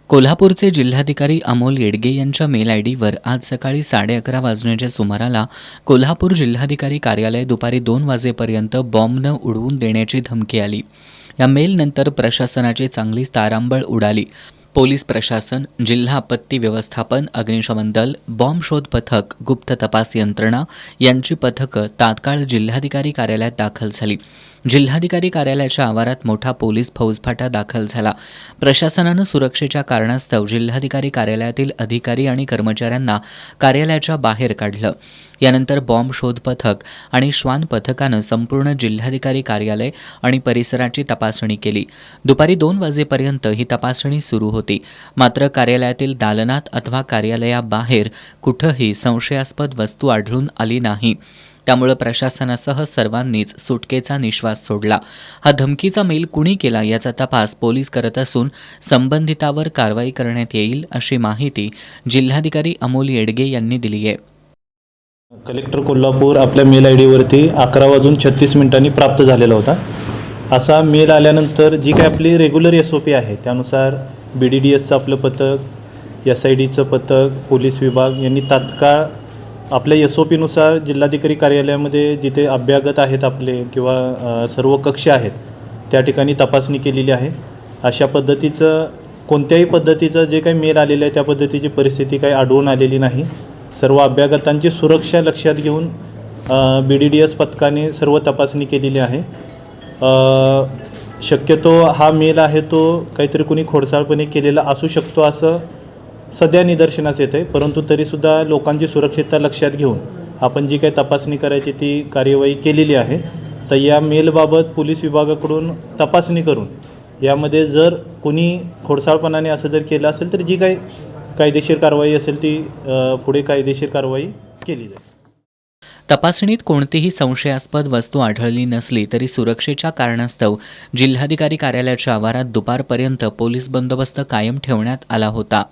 कोल्हापूरचे जिल्हाधिकारी अमोल येडगे यांच्या मेल आयडीवर आज सकाळी 11:30 वाजण्याच्या सुमाराला कोल्हापूर जिल्हाधिकारी कार्यालय दुपारी 2 वाजेपर्यंत बॉम्बनं उडवून देण्याची धमकी आली. या मेलनंतर प्रशासनाची चांगलीच तारांबळ उडाली. पोलीस प्रशासन, जिल्हा आपत्ती व्यवस्थापन, अग्निशमन दल, बॉम्ब शोध पथक, गुप्त तपास यंत्रणा यांची पथकं तात्काळ जिल्हाधिकारी कार्यालयात दाखल झाली. जिल्हाधिकारी कार्यालयाच्या आवारात मोठा पोलीस फौजफाटा दाखल झाला. प्रशासनानं सुरक्षेच्या कारणास्तव जिल्हाधिकारी कार्यालयातील अधिकारी आणि कर्मचाऱ्यांना कार्यालयाच्या बाहेर काढलं. यानंतर बॉम्ब शोध पथक आणि श्वान पथकानं संपूर्ण जिल्हाधिकारी कार्यालय आणि परिसराची तपासणी केली. दुपारी 2 वाजेपर्यंत ही तपासणी सुरू होती. मात्र कार्यालयातील दालनात अथवा कार्यालयाबाहेर कुठंही संशयास्पद वस्तू आढळून आली नाही. त्यामुळे प्रशासनासह सर्वांनीच सुटकेचा निश्वास सोडला. हा धमकीचा मेल कुणी केला याचा तपास पोलीस करत असून संबंधितावर कारवाई करण्यात येईल अशी माहिती जिल्हाधिकारी अमोल येडगे यांनी दिली आहे. कलेक्टर कोल्हापूर आपल्या मेल आय डीवरती 11:36 प्राप्त झालेला होता. असा मेल आल्यानंतर जी काही आपली रेग्युलर SOP आहे त्यानुसार BDDSचं आपलं पथक, SIDचं पथक, पोलीस विभाग यांनी तात्काळ आपल्या SOP नुसार जिल्हाधिकारी कार्यालयामध्ये जिथे अभ्यागत आहेत आपले किंवा सर्व कक्ष आहेत त्या ठिकाणी तपासणी केलेली आहे. अशा पद्धतीचं कोणत्याही पद्धतीचं जे काही मेल आलेलं आहे त्या पद्धतीची परिस्थिती काही आढळून आलेली नाही. सर्व अभ्यागतांची सुरक्षा लक्षात घेऊन BDDS पथकाने सर्व तपासणी केलेली आहे. शक्यतो हा मेल आहे तो काहीतरी कोणी खोडसाळपणे केलेला असू शकतो असं सध्या निदर्शनास येत आहे. परंतु तरीसुद्धा लोकांची सुरक्षितता लक्षात घेऊन आपण जी काही तपासणी करायची ती कार्यवाही केलेली आहे. तर या मेलबाबत पोलीस विभागाकडून तपासणी करून यामध्ये जर कोणी खोडसाळपणाने असं जर केलं असेल तर जी काही कायदेशीर कारवाई असेल ती पुढे कायदेशीर कारवाई केली जाईल. तपासणीत कोणतीही संशयास्पद वस्तू आढळली नसली तरी सुरक्षेच्या कारणास्तव जिल्हाधिकारी कार्यालयाच्या आवारात दुपारपर्यंत पोलीस बंदोबस्त कायम ठेवण्यात आला होता.